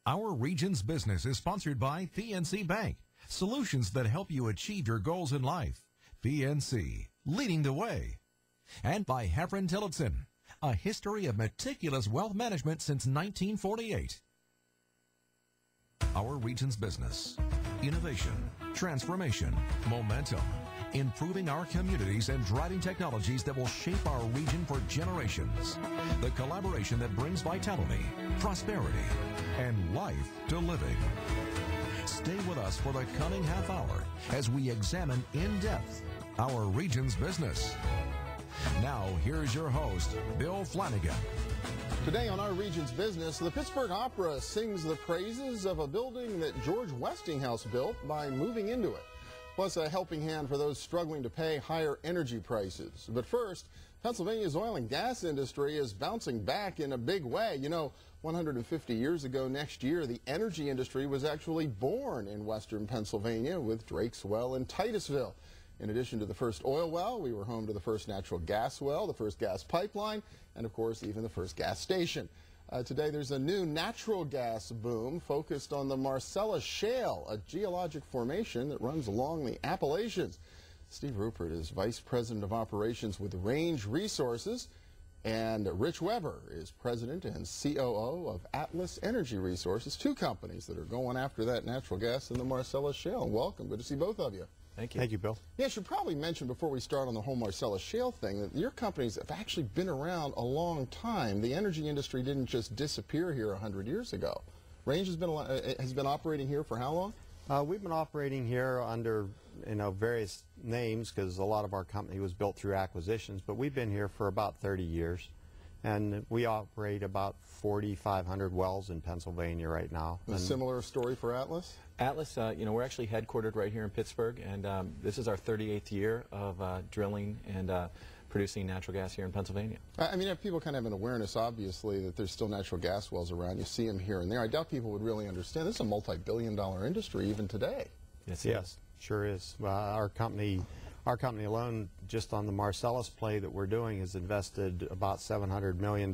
Our region's business is sponsored by PNC Bank, solutions that help you achieve your goals in life. PNC, leading the way. And by Heffron Tillotson, a history of meticulous wealth management since 1948. Our region's business, innovation, transformation, momentum, improving our communities and driving technologies that will shape our region for generations. The collaboration that brings vitality, prosperity, and life to living. Stay with us for the coming half hour as we examine in depth our region's business. Now, here's your host, Bill Flanagan. Today on Our Region's Business, the Pittsburgh Opera sings the praises of a building that George Westinghouse built by moving into it. Plus a helping hand for those struggling to pay higher energy prices. But first, Pennsylvania's oil and gas industry is bouncing back in a big way. You know, 150 years ago next year, the energy industry was actually born in western Pennsylvania with Drake's Well in Titusville. In addition to the first oil well, we were home to the first natural gas well, the first gas pipeline, and of course even the first gas station. Today there's a new natural gas boom focused on the Marcellus Shale, a geologic formation that runs along the Appalachians. Steve Rupert is Vice President of Operations with Range Resources, and Rich Weber is President and COO of Atlas Energy Resources, two companies that are going after that natural gas in the Marcellus Shale. Welcome. Good to see both of you. Thank you. Thank you, Bill. Yeah, I should probably mention before we start on the whole Marcellus Shale thing that your companies have actually been around a long time. The energy industry didn't just disappear here 100 years ago. Range has been operating here for how long? We've been operating here under various names because a lot of our company was built through acquisitions, but we've been here for about 30 years. And we operate about 4,500 wells in Pennsylvania right now. A similar story for Atlas? Atlas, we're actually headquartered right here in Pittsburgh, and this is our 38th year of drilling and producing natural gas here in Pennsylvania. I mean, people kind of have an awareness, obviously, that there's still natural gas wells around. You see them here and there. I doubt people would really understand. This is a multi-billion-dollar industry even today. Yes, sure is. Our company alone, just on the Marcellus play that we're doing, has invested about $700 million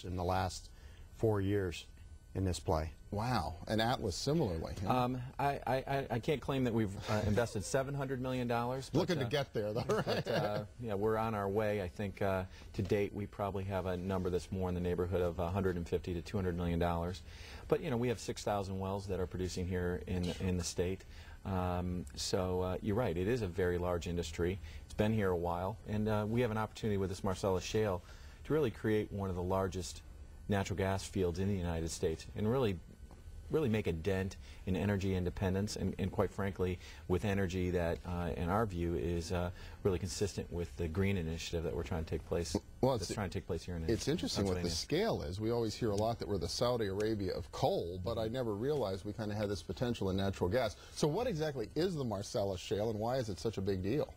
in the last 4 years in this play. Wow. And Atlas similarly. Huh? I can't claim that we've invested $700 million. But, looking to get there, though, right? But, yeah, we're on our way. I think to date we probably have a number that's more in the neighborhood of $150 to $200 million. But, we have 6,000 wells that are producing here in the state. So you're right, it is a very large industry. It's been here a while, and we have an opportunity with this Marcellus Shale to really create one of the largest natural gas fields in the United States and really make a dent in energy independence and quite frankly with energy that in our view is really consistent with the green initiative that we're trying to take place. Well, that's trying to take place here in It's interesting what the scale is. We always hear a lot that we're the Saudi Arabia of coal, but I never realized we kind of had this potential in natural gas. So what exactly is the Marcellus Shale and why is it such a big deal?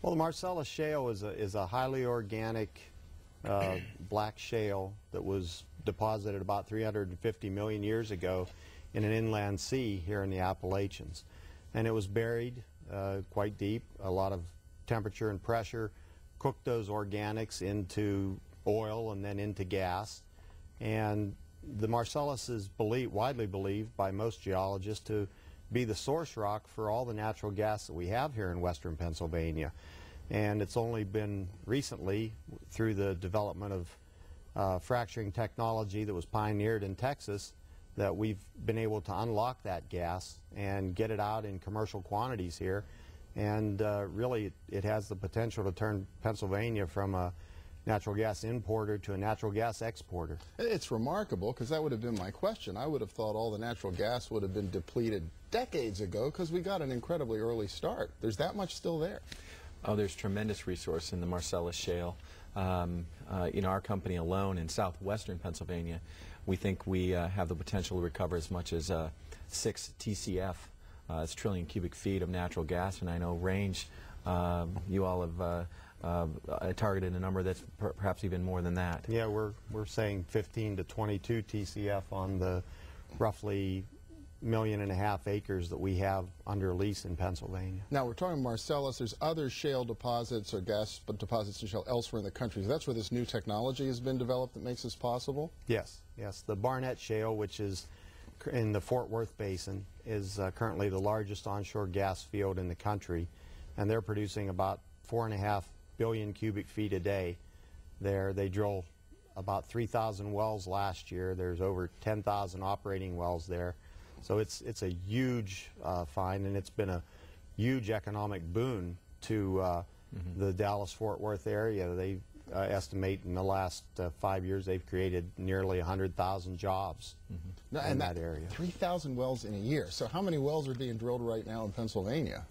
Well, the Marcellus Shale is a highly organic black shale that was deposited about 350 million years ago in an inland sea here in the Appalachians. And it was buried quite deep, a lot of temperature and pressure, cooked those organics into oil and then into gas. And the Marcellus is widely believed by most geologists to be the source rock for all the natural gas that we have here in western Pennsylvania. And it's only been recently, through the development of fracturing technology that was pioneered in Texas, that we've been able to unlock that gas and get it out in commercial quantities here. And really, it has the potential to turn Pennsylvania from a natural gas importer to a natural gas exporter. It's remarkable, because that would have been my question. I would have thought all the natural gas would have been depleted decades ago because we got an incredibly early start. There's that much still there. Oh, there's tremendous resource in the Marcellus Shale. Our company alone in southwestern Pennsylvania, we think we have the potential to recover as much as 6 TCF, it's trillion cubic feet of natural gas, and I know Range, you all have targeted a number that's perhaps even more than that. Yeah, we're saying 15 to 22 TCF on the roughly 1.5 million acres that we have under lease in Pennsylvania. Now, we're talking Marcellus. There's other shale deposits or gas deposits in shale elsewhere in the country. That's where this new technology has been developed that makes this possible? Yes, yes. The Barnett Shale, which is in the Fort Worth Basin is currently the largest onshore gas field in the country, and they're producing about 4.5 billion cubic feet a day there. They drill about 3,000 wells last year. There's over 10,000 operating wells there. So it's a huge find, and it's been a huge economic boon to the Dallas-Fort Worth area. They estimate in the last 5 years they've created nearly 100,000 jobs in that area. 3,000 wells in a year. So how many wells are being drilled right now in Pennsylvania?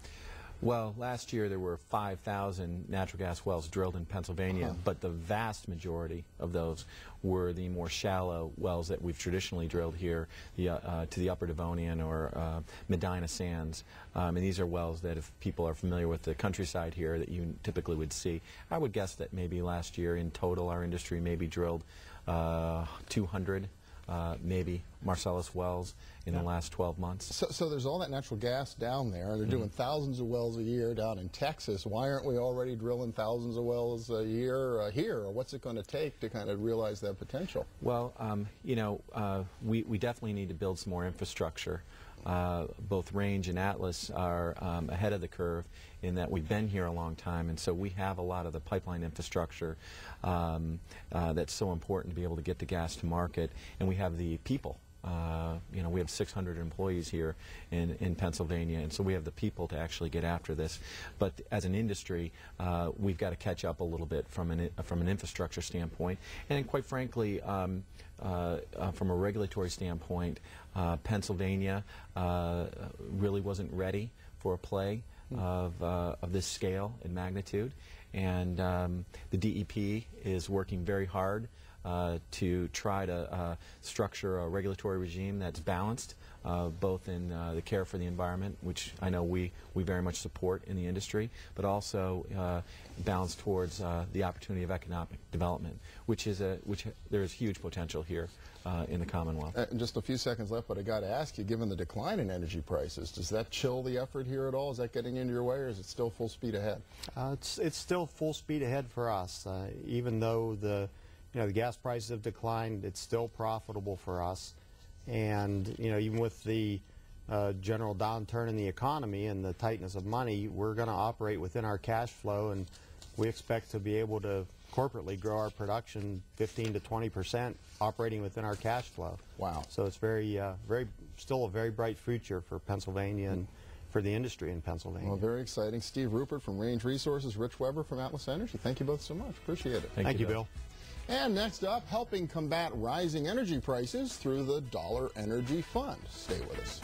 Well, last year there were 5,000 natural gas wells drilled in Pennsylvania, but the vast majority of those were the more shallow wells that we've traditionally drilled here to the Upper Devonian or Medina Sands. And these are wells that, if people are familiar with the countryside here, that you typically would see. I would guess that maybe last year in total our industry maybe drilled 200 maybe Marcellus wells in the last 12 months. So there's all that natural gas down there. They're doing thousands of wells a year down in Texas. Why aren't we already drilling thousands of wells a year here? Or what's it going to take to kind of realize that potential? Well, you know, we definitely need to build some more infrastructure. Both Range and Atlas are ahead of the curve in that we've been here a long time, and so we have a lot of the pipeline infrastructure that's so important to be able to get the gas to market, and we have the people. You know, we have 600 employees here in Pennsylvania, and so we have the people to actually get after this. But as an industry, we've got to catch up a little bit from an infrastructure standpoint, and quite frankly, from a regulatory standpoint, Pennsylvania really wasn't ready for a play of this scale and magnitude, and the DEP is working very hard to try to structure a regulatory regime that's balanced, both in the care for the environment, which I know we very much support in the industry, but also balanced towards the opportunity of economic development, which there is huge potential here in the Commonwealth. Just a few seconds left, but I got to ask you, given the decline in energy prices, does that chill the effort here at all? Is that getting into your way, or is it still full speed ahead? It's still full speed ahead for us, even though the gas prices have declined. It's still profitable for us, and even with the general downturn in the economy and the tightness of money, we're going to operate within our cash flow, and we expect to be able to corporately grow our production 15 to 20% operating within our cash flow. Wow. So it's still a very bright future for Pennsylvania and for the industry in Pennsylvania. Well, very exciting. Steve Rupert from Range Resources, Rich Weber from Atlas Energy. Thank you both so much. Appreciate it. Thank you, Bill. And next up, helping combat rising energy prices through the Dollar Energy Fund. Stay with us.